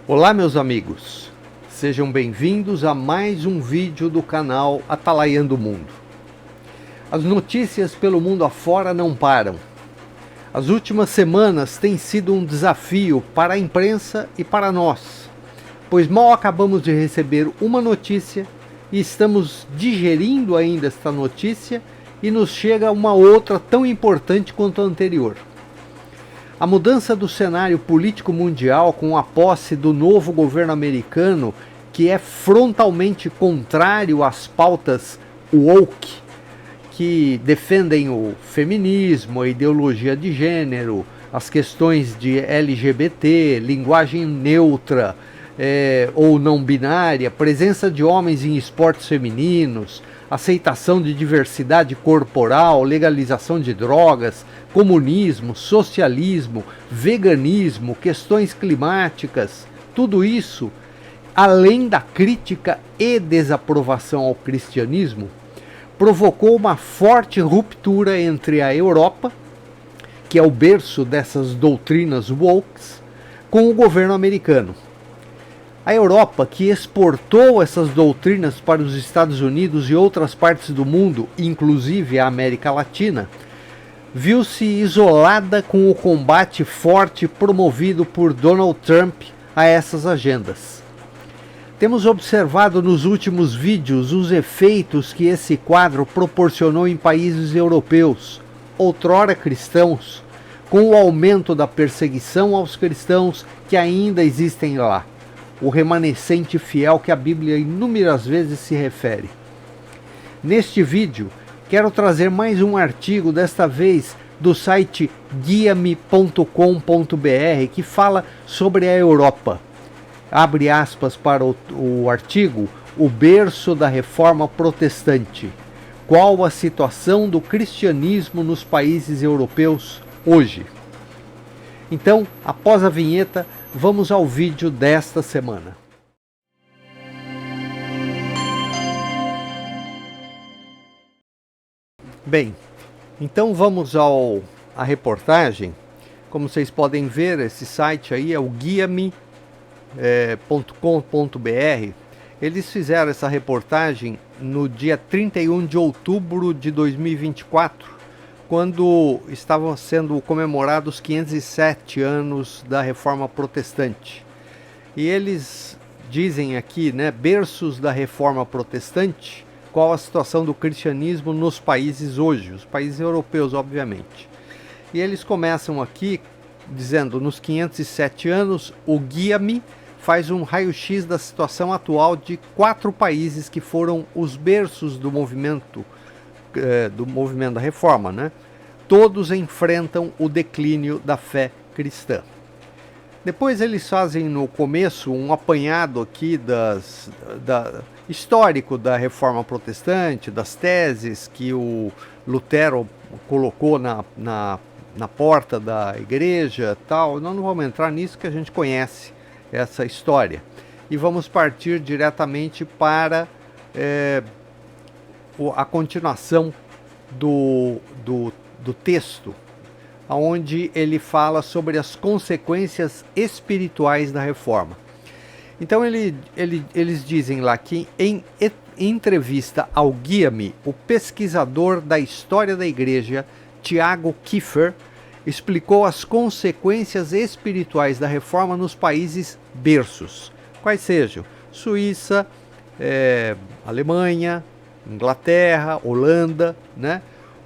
Olá, meus amigos, sejam bem-vindos a mais um vídeo do canal Atalaiando o Mundo. As notícias pelo mundo afora não param. As últimas semanas têm sido um desafio para a imprensa e para nós, pois mal acabamos de receber uma notícia e estamos digerindo ainda esta notícia e nos chega uma outra tão importante quanto a anterior. A mudança do cenário político mundial com a posse do novo governo americano, que é frontalmente contrário às pautas woke, que defendem o feminismo, a ideologia de gênero, as questões de LGBT, linguagem neutra ou não binária, presença de homens em esportes femininos, aceitação de diversidade corporal, legalização de drogas, comunismo, socialismo, veganismo, questões climáticas, tudo isso, além da crítica e desaprovação ao cristianismo, provocou uma forte ruptura entre a Europa, que é o berço dessas doutrinas woke, com o governo americano. A Europa, que exportou essas doutrinas para os Estados Unidos e outras partes do mundo, inclusive a América Latina, viu-se isolada com o combate forte promovido por Donald Trump a essas agendas. Temos observado nos últimos vídeos os efeitos que esse quadro proporcionou em países europeus, outrora cristãos, com o aumento da perseguição aos cristãos que ainda existem lá. O remanescente fiel que a Bíblia inúmeras vezes se refere. Neste vídeo, quero trazer mais um artigo, desta vez do site guiame.com.br, que fala sobre a Europa. Abre aspas para o artigo, o berço da reforma protestante. Qual a situação do cristianismo nos países europeus hoje? Então, após a vinheta, vamos ao vídeo desta semana. Bem, então vamos à reportagem. Como vocês podem ver, esse site aí é o guiame.com.br. Eles fizeram essa reportagem no dia 31 de outubro de 2024, quando estavam sendo comemorados 507 anos da Reforma Protestante. E eles dizem aqui, berços da Reforma Protestante, qual a situação do cristianismo nos países hoje, os países europeus, obviamente. E eles começam aqui dizendo, nos 507 anos, o Guia-me faz um raio-x da situação atual de 4 países que foram os berços do movimento da Reforma, Todos enfrentam o declínio da fé cristã. Depois eles fazem no começo um apanhado aqui histórico da Reforma Protestante, das teses que o Lutero colocou na porta da igreja, tal. Nós não vamos entrar nisso, que a gente conhece essa história. E vamos partir diretamente para a continuação do texto, onde ele fala sobre as consequências espirituais da reforma. Então eles dizem lá que em entrevista ao Guia-me, o pesquisador da história da igreja, Tiago Kiefer, explicou as consequências espirituais da reforma nos países berços, quais sejam Suíça, Alemanha, Inglaterra, Holanda,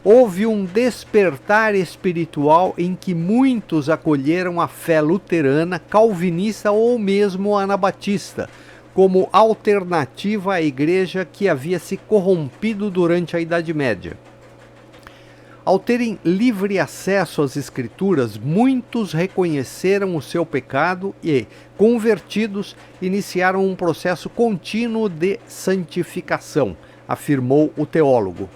Houve um despertar espiritual em que muitos acolheram a fé luterana, calvinista ou mesmo anabatista, como alternativa à igreja que havia se corrompido durante a Idade Média. Ao terem livre acesso às Escrituras, muitos reconheceram o seu pecado e, convertidos, iniciaram um processo contínuo de santificação, afirmou o teólogo.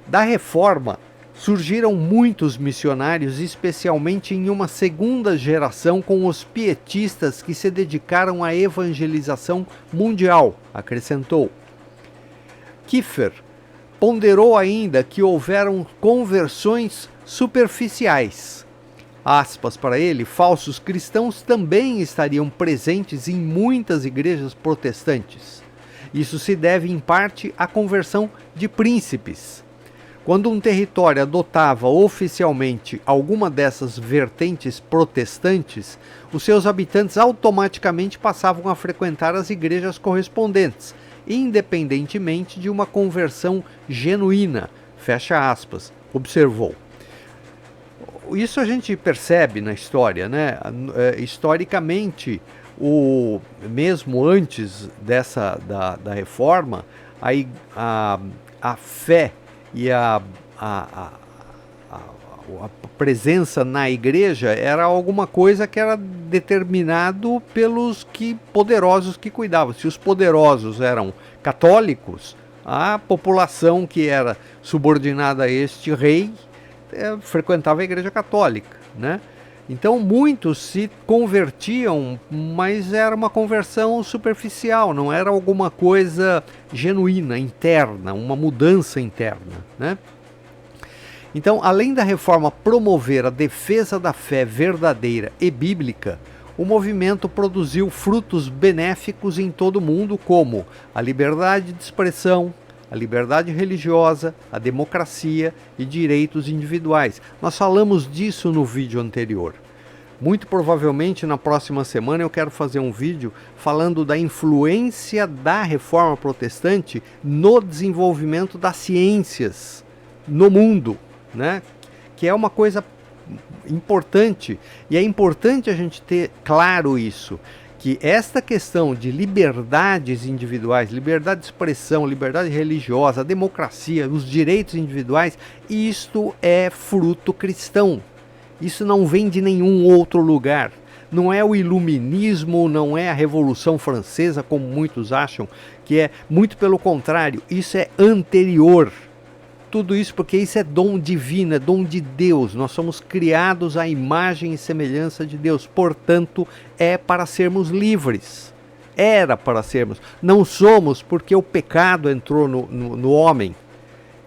Da Reforma, surgiram muitos missionários, especialmente em uma segunda geração com os pietistas que se dedicaram à evangelização mundial, acrescentou. Kiefer ponderou ainda que houveram conversões superficiais. aspas para ele, falsos cristãos também estariam presentes em muitas igrejas protestantes. Isso se deve em parte à conversão de príncipes. Quando um território adotava oficialmente alguma dessas vertentes protestantes, os seus habitantes automaticamente passavam a frequentar as igrejas correspondentes, independentemente de uma conversão genuína, fecha aspas, observou. Isso a gente percebe na história, né? Historicamente, mesmo antes da reforma, a fé e a presença na igreja era alguma coisa que era determinado pelos poderosos que cuidavam. Se os poderosos eram católicos, a população que era subordinada a este rei frequentava a igreja católica, né? Então muitos se convertiam, mas era uma conversão superficial, não era alguma coisa genuína, interna, uma mudança interna, né? Então, além da reforma promover a defesa da fé verdadeira e bíblica, o movimento produziu frutos benéficos em todo o mundo, como a liberdade de expressão, a liberdade religiosa, a democracia e direitos individuais. Nós falamos disso no vídeo anterior. Muito provavelmente na próxima semana eu quero fazer um vídeo falando da influência da reforma protestante no desenvolvimento das ciências no mundo, né? Que é uma coisa importante, e é importante a gente ter claro isso, que esta questão de liberdades individuais, liberdade de expressão, liberdade religiosa, a democracia, os direitos individuais, isto é fruto cristão. Isso não vem de nenhum outro lugar. Não é o iluminismo, não é a Revolução Francesa, como muitos acham, que é muito pelo contrário, isso é anterior. Tudo isso porque isso é dom divino, é dom de Deus. Nós somos criados à imagem e semelhança de Deus. Portanto, é para sermos livres. Era para sermos. Não somos porque o pecado entrou no homem.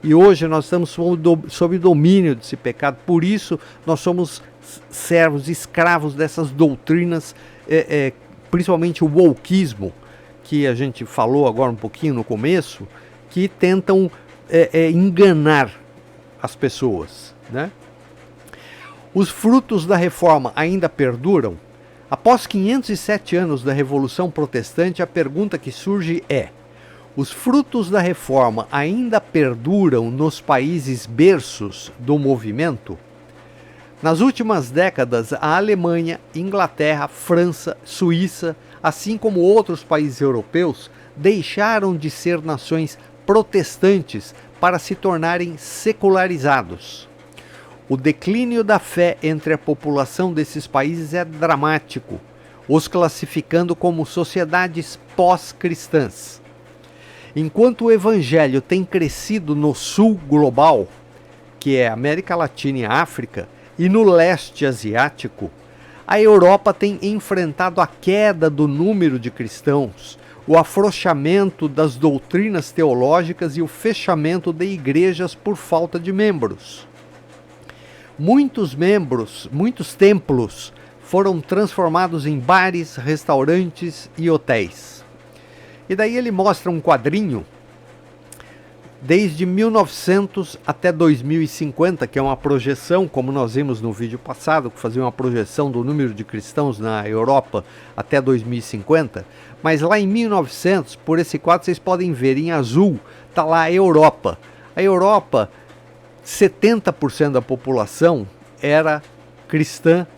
E hoje nós estamos sob o domínio desse pecado. Por isso, nós somos servos, escravos dessas doutrinas, principalmente o wokeismo, que a gente falou agora um pouquinho no começo, que tentam enganar as pessoas, né? Os frutos da reforma ainda perduram? Após 507 anos da Revolução Protestante, a pergunta que surge é: os frutos da reforma ainda perduram nos países berços do movimento? Nas últimas décadas, a Alemanha, Inglaterra, França, Suíça, assim como outros países europeus, deixaram de ser nações protestantes para se tornarem secularizados. O declínio da fé entre a população desses países é dramático, os classificando como sociedades pós-cristãs. Enquanto o evangelho tem crescido no sul global, que é América Latina e África, e no leste asiático, a Europa tem enfrentado a queda do número de cristãos, o afrouxamento das doutrinas teológicas e o fechamento de igrejas por falta de membros. Muitos templos foram transformados em bares, restaurantes e hotéis. E daí ele mostra um quadrinho desde 1900 até 2050, que é uma projeção, como nós vimos no vídeo passado, que fazia uma projeção do número de cristãos na Europa até 2050, mas lá em 1900, por esse quadro vocês podem ver em azul, está lá a Europa. A Europa, 70% da população era cristã,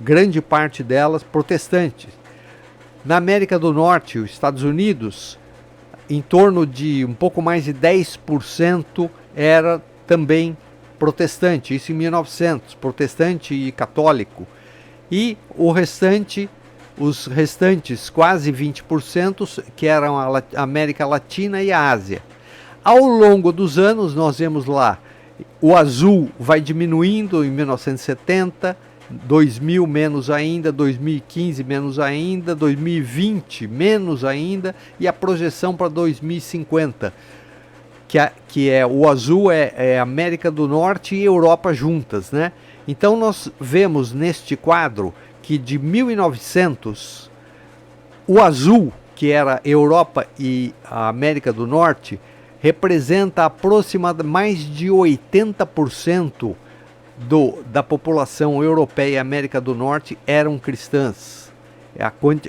grande parte delas protestantes. Na América do Norte, os Estados Unidos, em torno de um pouco mais de 10% era também protestante, isso em 1900, protestante e católico. E os restantes quase 20%, que eram a América Latina e a Ásia. Ao longo dos anos, nós vemos lá, o azul vai diminuindo em 1970, 2000 menos ainda, 2015 menos ainda, 2020 menos ainda, e a projeção para 2050, que é o azul é América do Norte e Europa juntas, né? Então nós vemos neste quadro que de 1900, o azul, que era Europa e a América do Norte, representa aproximadamente mais de 80% da população europeia e América do Norte eram cristãs.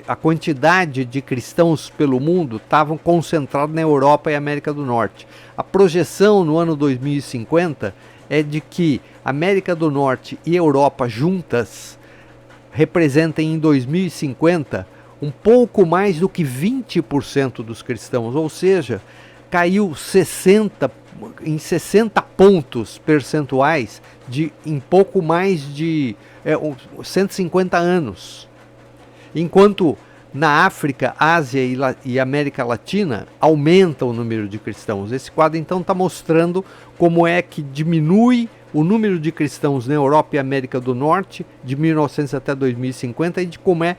A quantidade de cristãos pelo mundo estavam concentrados na Europa e América do Norte. A projeção no ano 2050 é de que América do Norte e Europa juntas representem em 2050 um pouco mais do que 20% dos cristãos, ou seja, caiu em 60 pontos percentuais em pouco mais de 150 anos. Enquanto na África, Ásia e América Latina aumenta o número de cristãos. Esse quadro então está mostrando como é que diminui o número de cristãos na Europa e América do Norte de 1900 até 2050 e de como é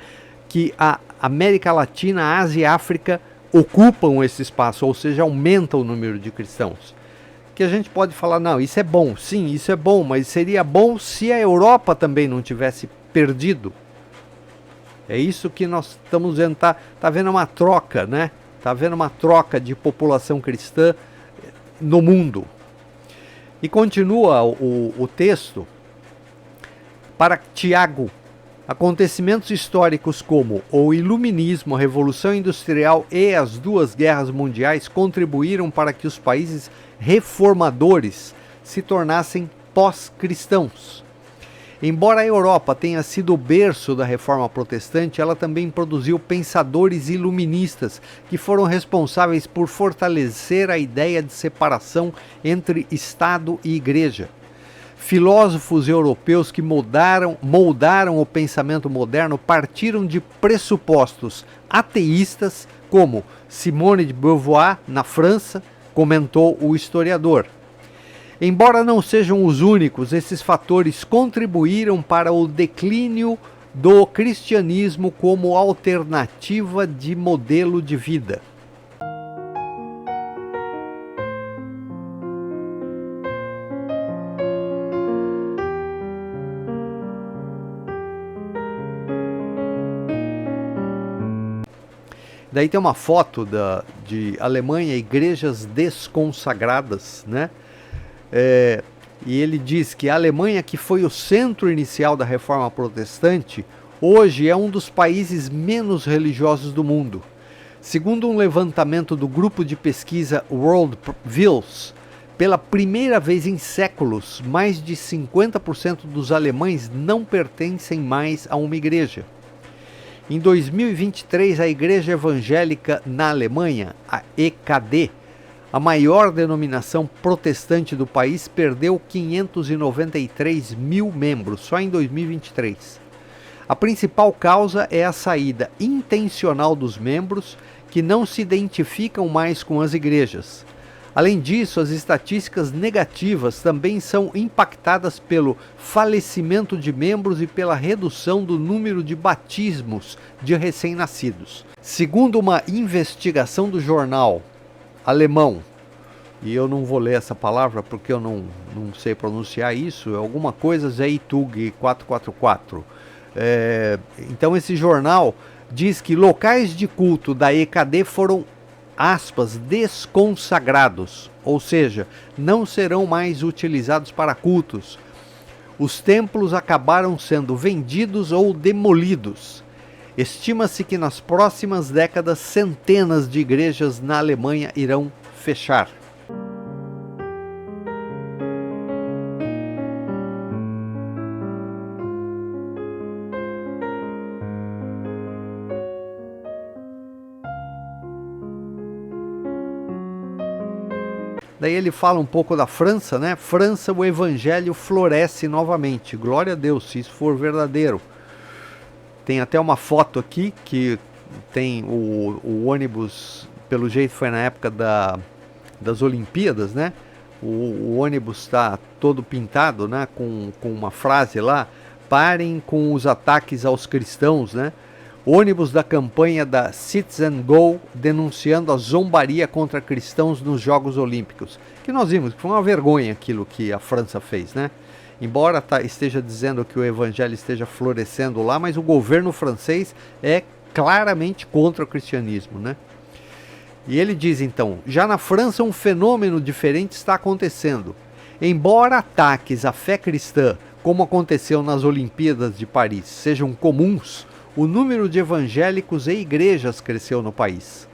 que a América Latina, a Ásia e a África ocupam esse espaço, ou seja, aumenta o número de cristãos. Que a gente pode falar, não, isso é bom, sim, isso é bom, mas seria bom se a Europa também não tivesse perdido. É isso que nós estamos vendo, tá vendo uma troca, né? Tá vendo uma troca de população cristã no mundo. E continua o texto para Tiago. Acontecimentos históricos como o Iluminismo, a Revolução Industrial e as duas guerras mundiais contribuíram para que os países reformadores se tornassem pós-cristãos. Embora a Europa tenha sido o berço da reforma protestante, ela também produziu pensadores iluministas que foram responsáveis por fortalecer a ideia de separação entre Estado e Igreja. Filósofos europeus que moldaram o pensamento moderno partiram de pressupostos ateístas, como Simone de Beauvoir, na França, comentou o historiador. Embora não sejam os únicos, esses fatores contribuíram para o declínio do cristianismo como alternativa de modelo de vida. Daí tem uma foto de Alemanha, igrejas desconsagradas, né? E ele diz que a Alemanha, que foi o centro inicial da reforma protestante, hoje é um dos países menos religiosos do mundo. Segundo um levantamento do grupo de pesquisa World Views, pela primeira vez em séculos, mais de 50% dos alemães não pertencem mais a uma igreja. Em 2023, a Igreja Evangélica na Alemanha, a EKD, a maior denominação protestante do país, perdeu 593 mil membros só em 2023. A principal causa é a saída intencional dos membros que não se identificam mais com as igrejas. Além disso, as estatísticas negativas também são impactadas pelo falecimento de membros e pela redução do número de batismos de recém-nascidos. Segundo uma investigação do jornal alemão, e eu não vou ler essa palavra porque eu não sei pronunciar isso, é alguma coisa Zeitung 444. Então esse jornal diz que locais de culto da EKD foram, aspas, desconsagrados, ou seja, não serão mais utilizados para cultos. Os templos acabaram sendo vendidos ou demolidos. Estima-se que nas próximas décadas centenas de igrejas na Alemanha irão fechar. Daí ele fala um pouco da França, né? França, o evangelho floresce novamente. Glória a Deus, se isso for verdadeiro. Tem até uma foto aqui que tem o ônibus, pelo jeito foi na época das Olimpíadas, né? O ônibus está todo pintado, né? Com uma frase lá: parem com os ataques aos cristãos, né? Ônibus da campanha da Citizen Go denunciando a zombaria contra cristãos nos Jogos Olímpicos. Que nós vimos que foi uma vergonha aquilo que a França fez, né? embora esteja dizendo que o evangelho esteja florescendo lá, mas o governo francês é claramente contra o cristianismo, né? E ele diz então, já na França um fenômeno diferente está acontecendo. Embora ataques à fé cristã, como aconteceu nas Olimpíadas de Paris, sejam comuns, o número de evangélicos e igrejas cresceu no país.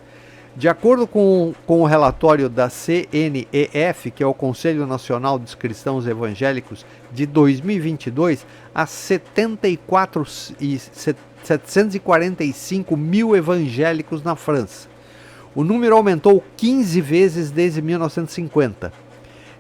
De acordo com o relatório da CNEF, que é o Conselho Nacional dos Cristãos Evangélicos, de 2022, há 745 mil evangélicos na França. O número aumentou 15 vezes desde 1950.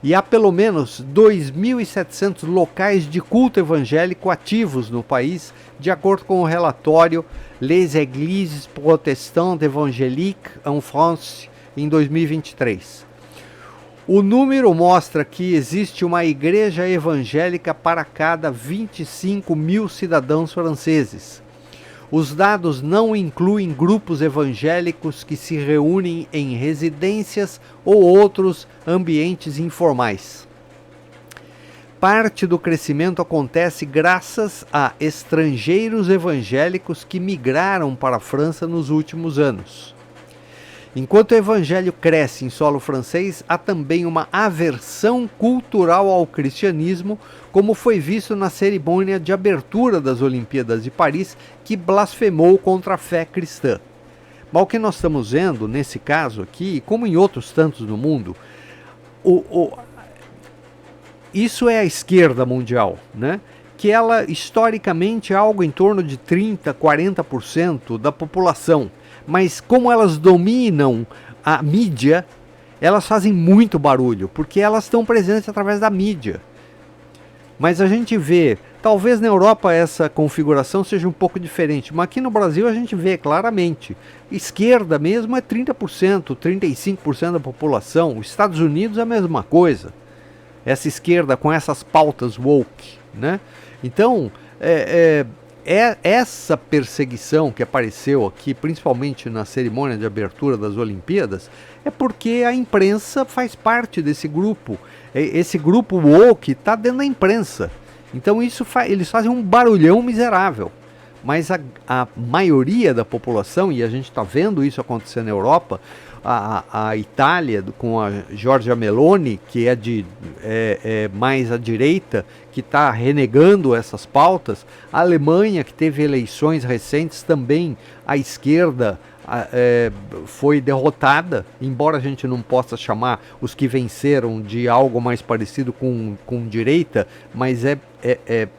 E há pelo menos 2.700 locais de culto evangélico ativos no país, de acordo com o relatório Les Églises Protestantes Évangéliques en France, em 2023. O número mostra que existe uma igreja evangélica para cada 25 mil cidadãos franceses. Os dados não incluem grupos evangélicos que se reúnem em residências ou outros ambientes informais. Parte do crescimento acontece graças a estrangeiros evangélicos que migraram para a França nos últimos anos. Enquanto o evangelho cresce em solo francês, há também uma aversão cultural ao cristianismo, como foi visto na cerimônia de abertura das Olimpíadas de Paris, que blasfemou contra a fé cristã. Mas o que nós estamos vendo nesse caso aqui, como em outros tantos no mundo, isso é a esquerda mundial, né? Que ela historicamente é algo em torno de 30%, 40% da população. Mas como elas dominam a mídia, elas fazem muito barulho, porque elas estão presentes através da mídia. Mas a gente vê, talvez na Europa essa configuração seja um pouco diferente, mas aqui no Brasil a gente vê claramente. Esquerda mesmo é 30%, 35% da população. Os Estados Unidos é a mesma coisa. Essa esquerda com essas pautas woke, né? Então, essa perseguição que apareceu aqui, principalmente na cerimônia de abertura das Olimpíadas, é porque a imprensa faz parte desse grupo. Esse grupo woke está dentro da imprensa. Então eles fazem um barulhão miserável. Mas a maioria da população, e a gente está vendo isso acontecer na Europa, a Itália, com a Giorgia Meloni, que é mais à direita, que está renegando essas pautas, a Alemanha, que teve eleições recentes, também a esquerda foi derrotada, embora a gente não possa chamar os que venceram de algo mais parecido com direita, mas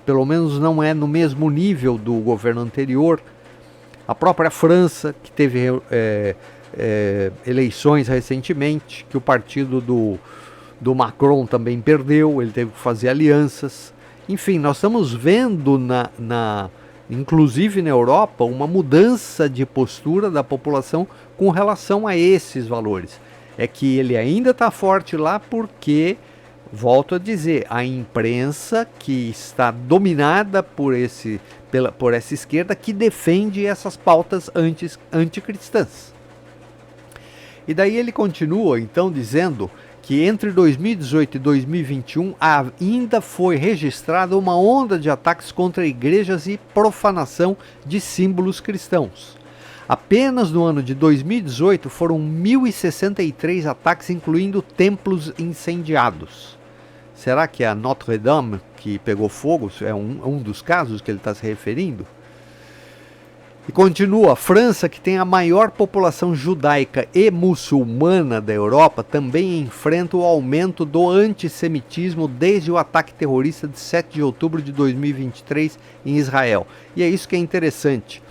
pelo menos não é no mesmo nível do governo anterior. A própria França, que teve eleições recentemente, que o partido do Macron também perdeu, ele teve que fazer alianças. Enfim, nós estamos vendo inclusive na Europa, uma mudança de postura da população com relação a esses valores. É que ele ainda está forte lá porque, volto a dizer, a imprensa que está dominada por essa esquerda que defende essas pautas anticristãs. E daí ele continua então dizendo que entre 2018 e 2021 ainda foi registrada uma onda de ataques contra igrejas e profanação de símbolos cristãos. Apenas no ano de 2018 foram 1.063 ataques, incluindo templos incendiados. Será que é a Notre Dame que pegou fogo? É um dos casos que ele está se referindo? E continua, a França, que tem a maior população judaica e muçulmana da Europa, também enfrenta o aumento do antissemitismo desde o ataque terrorista de 7 de outubro de 2023 em Israel. E é isso que é interessante.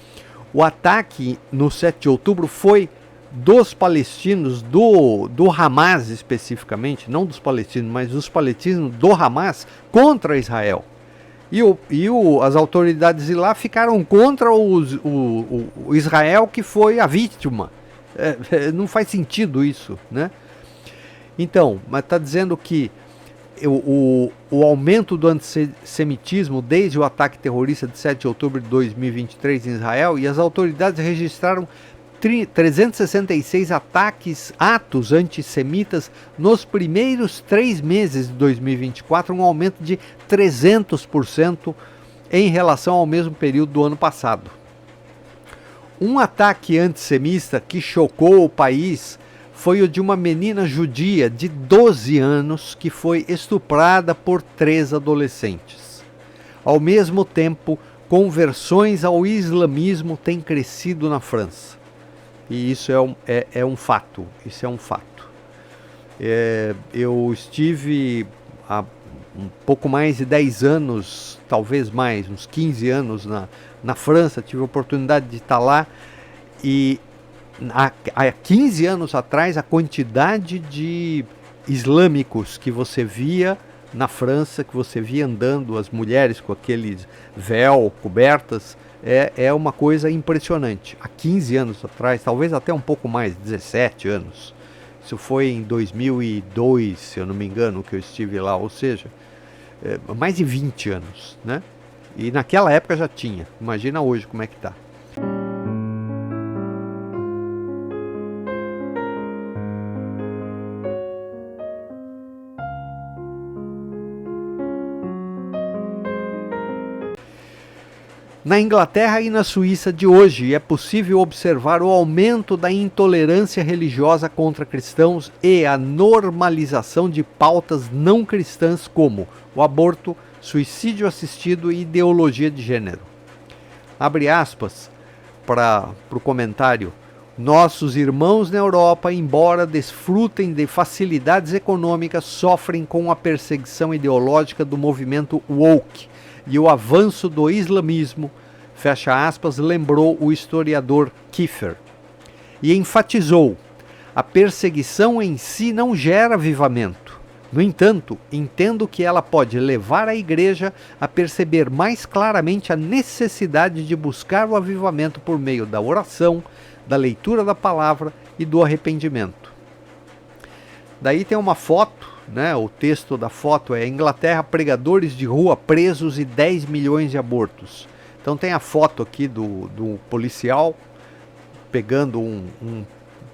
O ataque no 7 de outubro foi dos palestinos, do Hamas especificamente, não dos palestinos, mas dos palestinos do Hamas contra Israel. As autoridades de lá ficaram contra o Israel, que foi a vítima. Não faz sentido isso, né? Então, mas está dizendo que o aumento do antissemitismo desde o ataque terrorista de 7 de outubro de 2023 em Israel, e as autoridades registraram 366 atos antissemitas nos primeiros 3 meses de 2024, um aumento de 300% em relação ao mesmo período do ano passado. Um ataque antissemita que chocou o país foi o de uma menina judia de 12 anos que foi estuprada por 3 adolescentes. Ao mesmo tempo, conversões ao islamismo têm crescido na França. E isso é um fato. Isso é um fato. Eu estive há um pouco mais de 10 anos, talvez mais, uns 15 anos na França, tive a oportunidade de estar lá, e há 15 anos atrás a quantidade de islâmicos que você via na França, que você via andando, as mulheres com aqueles véu, cobertas, é uma coisa impressionante. Há 15 anos atrás, talvez até um pouco mais, 17 anos. Isso foi em 2002, se eu não me engano, que eu estive lá, ou seja, mais de 20 anos, né? E naquela época já tinha. Imagina hoje como é que está. Na Inglaterra e na Suíça de hoje é possível observar o aumento da intolerância religiosa contra cristãos e a normalização de pautas não cristãs como o aborto, suicídio assistido e ideologia de gênero. Abre aspas para o comentário. Nossos irmãos na Europa, embora desfrutem de facilidades econômicas, sofrem com a perseguição ideológica do movimento woke e o avanço do islamismo, fecha aspas, lembrou o historiador Kiefer. E enfatizou, a perseguição em si não gera avivamento. No entanto, entendo que ela pode levar a igreja a perceber mais claramente a necessidade de buscar o avivamento por meio da oração, da leitura da palavra e do arrependimento. Daí tem uma foto, né? O texto da foto é Inglaterra, pregadores de rua presos e 10 milhões de abortos. Então tem a foto aqui do policial pegando um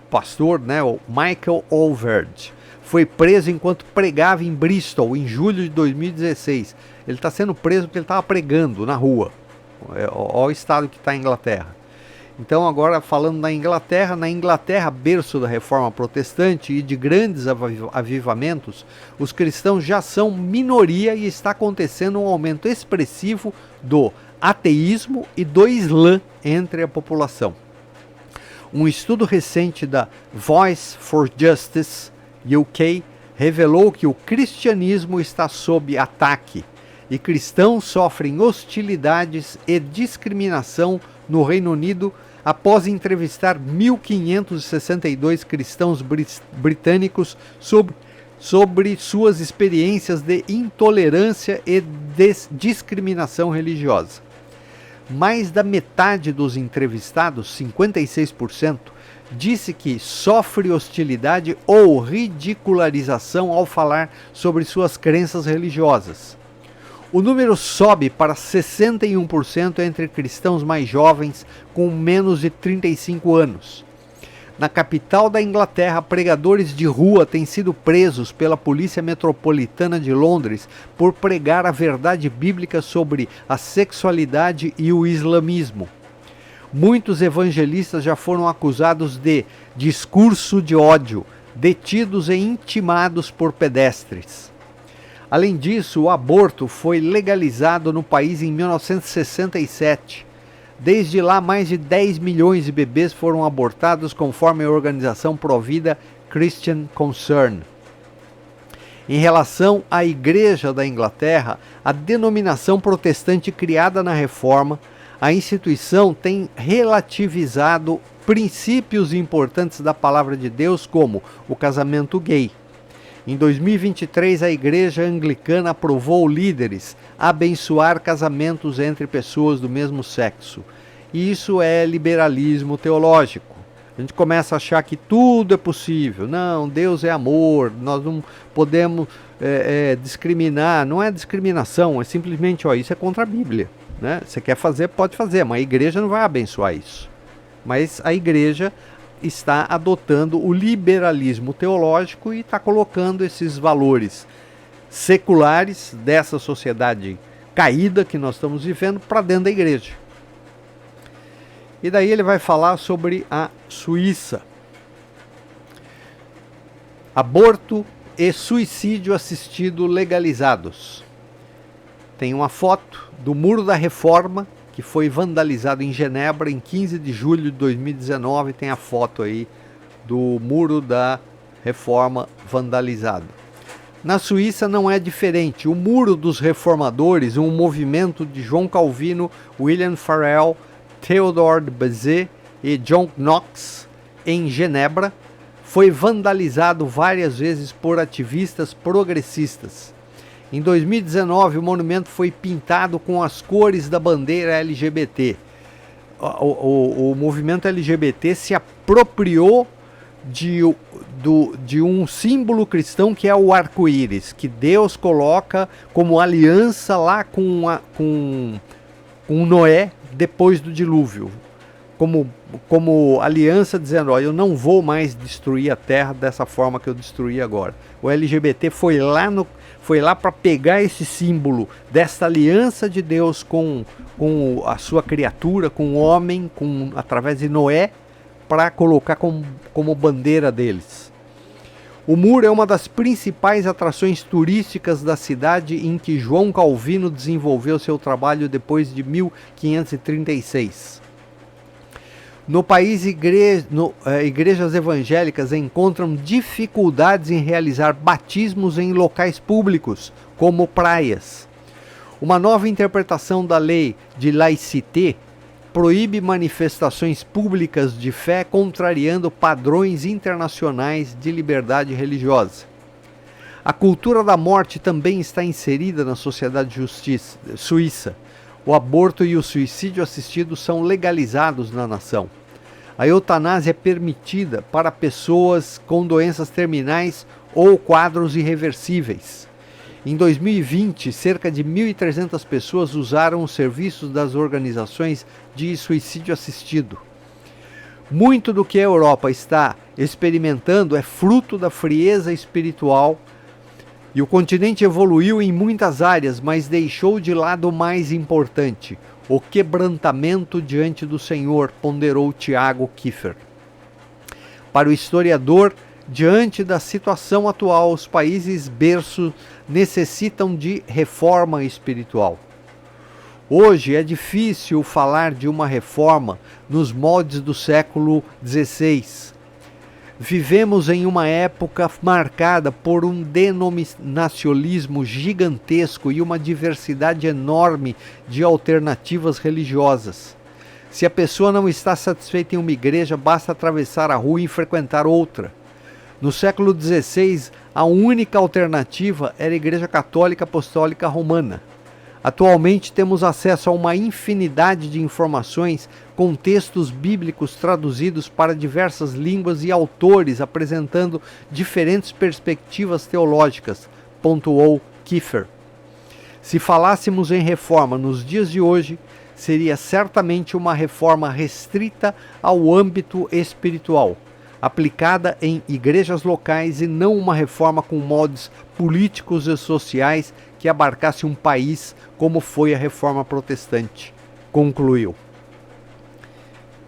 pastor, né? O Michael Overd. Foi preso enquanto pregava em Bristol em julho de 2016. Ele está sendo preso porque ele estava pregando na rua. Olha o estado que está a Inglaterra. Então agora falando na Inglaterra, berço da reforma protestante e de grandes avivamentos, os cristãos já são minoria e está acontecendo um aumento expressivo do ateísmo e do Islã entre a população. Um estudo recente da Voice for Justice UK revelou que o cristianismo está sob ataque e cristãos sofrem hostilidades e discriminação no Reino Unido após entrevistar 1.562 cristãos britânicos sobre suas experiências de intolerância e discriminação religiosa. Mais da metade dos entrevistados, 56%, disse que sofre hostilidade ou ridicularização ao falar sobre suas crenças religiosas. O número sobe para 61% entre cristãos mais jovens com menos de 35 anos. Na capital da Inglaterra, pregadores de rua têm sido presos pela Polícia Metropolitana de Londres por pregar a verdade bíblica sobre a sexualidade e o islamismo. Muitos evangelistas já foram acusados de discurso de ódio, detidos e intimados por pedestres. Além disso, o aborto foi legalizado no país em 1967. Desde lá, mais de 10 milhões de bebês foram abortados, conforme a organização Provida Christian Concern. Em relação à Igreja da Inglaterra, a denominação protestante criada na Reforma, a instituição tem relativizado princípios importantes da Palavra de Deus, como o casamento gay. Em 2023, a Igreja Anglicana aprovou líderes a abençoar casamentos entre pessoas do mesmo sexo. E isso é liberalismo teológico. A gente começa a achar que tudo é possível. Não, Deus é amor, nós não podemos discriminar. Não é discriminação, é simplesmente, isso é contra a Bíblia. Né? Você quer fazer, pode fazer, mas a igreja não vai abençoar isso. mas a igreja está adotando o liberalismo teológico e está colocando esses valores seculares dessa sociedade caída que nós estamos vivendo para dentro da igreja. E daí ele vai falar sobre a Suíça. Aborto e suicídio assistido legalizados. Tem uma foto do Muro da Reforma, que foi vandalizado em Genebra em 15 de julho de 2019. Tem a foto aí do Muro da Reforma vandalizado. Na Suíça não é diferente. O Muro dos Reformadores, um movimento de João Calvino, William Farel, Theodore de Bezet e John Knox, em Genebra, foi vandalizado várias vezes por ativistas progressistas. Em 2019, o monumento foi pintado com as cores da bandeira LGBT. O movimento LGBT se apropriou de um símbolo cristão que é o arco-íris, que Deus coloca como aliança lá com Noé depois do dilúvio. Como aliança dizendo, ó, eu não vou mais destruir a terra dessa forma que eu destruí agora. O LGBT foi lá para pegar esse símbolo desta aliança de Deus com a sua criatura, com o homem, através de Noé, para colocar como bandeira deles. O muro é uma das principais atrações turísticas da cidade em que João Calvino desenvolveu seu trabalho depois de 1536. No país, igrejas evangélicas encontram dificuldades em realizar batismos em locais públicos, como praias. Uma nova interpretação da lei de laïcité proíbe manifestações públicas de fé contrariando padrões internacionais de liberdade religiosa. A cultura da morte também está inserida na sociedade suíça. O aborto e o suicídio assistido são legalizados na nação. A eutanásia é permitida para pessoas com doenças terminais ou quadros irreversíveis. Em 2020, cerca de 1.300 pessoas usaram os serviços das organizações de suicídio assistido. Muito do que a Europa está experimentando é fruto da frieza espiritual, e o continente evoluiu em muitas áreas, mas deixou de lado o mais importante: o quebrantamento diante do Senhor, ponderou Tiago Kiefer. Para o historiador, diante da situação atual, os países berço necessitam de reforma espiritual. Hoje é difícil falar de uma reforma nos moldes do século XVI. Vivemos em uma época marcada por um denominacionalismo gigantesco e uma diversidade enorme de alternativas religiosas. Se a pessoa não está satisfeita em uma igreja, basta atravessar a rua e frequentar outra. No século XVI, a única alternativa era a Igreja Católica Apostólica Romana. Atualmente temos acesso a uma infinidade de informações com textos bíblicos traduzidos para diversas línguas e autores apresentando diferentes perspectivas teológicas, pontuou Kiefer. Se falássemos em reforma nos dias de hoje, seria certamente uma reforma restrita ao âmbito espiritual, aplicada em igrejas locais, e não uma reforma com moldes políticos e sociais que abarcasse um país como foi a reforma protestante, concluiu.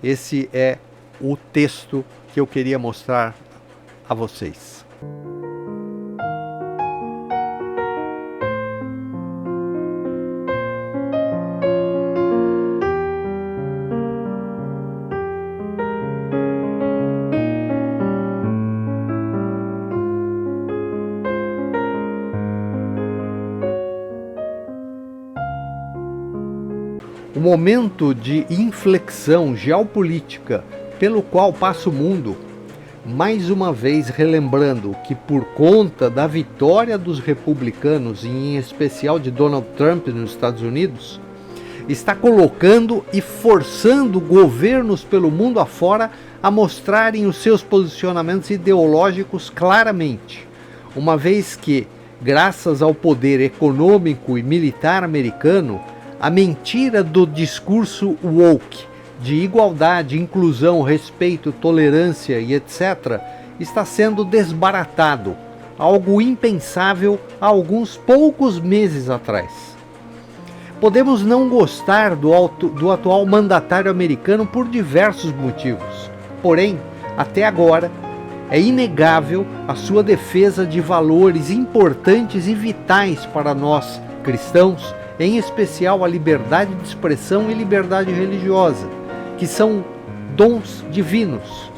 Esse é o texto que eu queria mostrar a vocês. O momento de inflexão geopolítica pelo qual passa o mundo, mais uma vez relembrando que por conta da vitória dos republicanos, e em especial de Donald Trump nos Estados Unidos, está colocando e forçando governos pelo mundo afora a mostrarem os seus posicionamentos ideológicos claramente, uma vez que, graças ao poder econômico e militar americano, a mentira do discurso woke, de igualdade, inclusão, respeito, tolerância e etc., está sendo desbaratado, algo impensável há alguns poucos meses atrás. Podemos não gostar do atual mandatário americano por diversos motivos, porém, até agora, é inegável a sua defesa de valores importantes e vitais para nós, cristãos, em especial a liberdade de expressão e liberdade religiosa, que são dons divinos.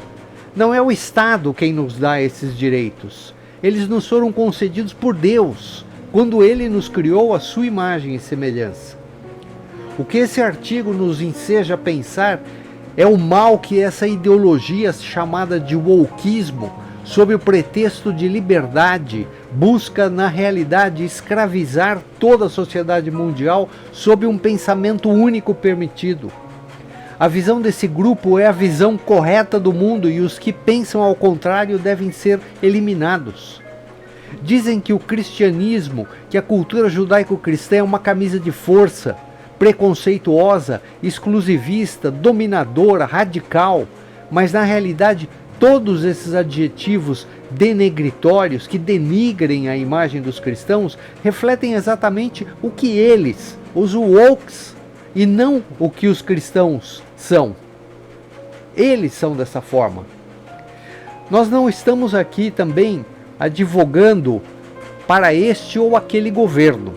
Não é o Estado quem nos dá esses direitos. Eles nos foram concedidos por Deus, quando Ele nos criou à sua imagem e semelhança. O que esse artigo nos enseja a pensar é o mal que essa ideologia chamada de wokeismo, sob o pretexto de liberdade, busca na realidade escravizar toda a sociedade mundial sob um pensamento único permitido. A visão desse grupo é a visão correta do mundo e os que pensam ao contrário devem ser eliminados. Dizem que o cristianismo, que a cultura judaico-cristã é uma camisa de força, preconceituosa, exclusivista, dominadora, radical, mas na realidade todos esses adjetivos denegritórios que denigrem a imagem dos cristãos refletem exatamente o que eles, os wokes, e não o que os cristãos são. Eles são dessa forma. Nós não estamos aqui também advogando para este ou aquele governo,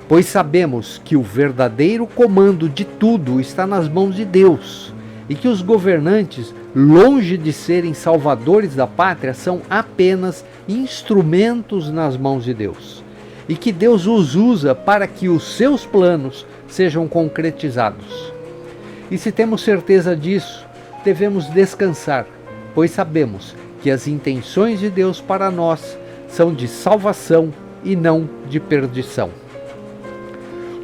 pois sabemos que o verdadeiro comando de tudo está nas mãos de Deus e que os governantes, longe de serem salvadores da pátria, são apenas instrumentos nas mãos de Deus e que Deus os usa para que os seus planos sejam concretizados. E se temos certeza disso, devemos descansar, pois sabemos que as intenções de Deus para nós são de salvação e não de perdição.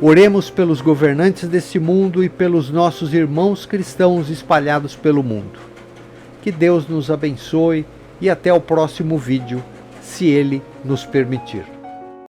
Oremos pelos governantes deste mundo e pelos nossos irmãos cristãos espalhados pelo mundo. Que Deus nos abençoe e até o próximo vídeo, se Ele nos permitir.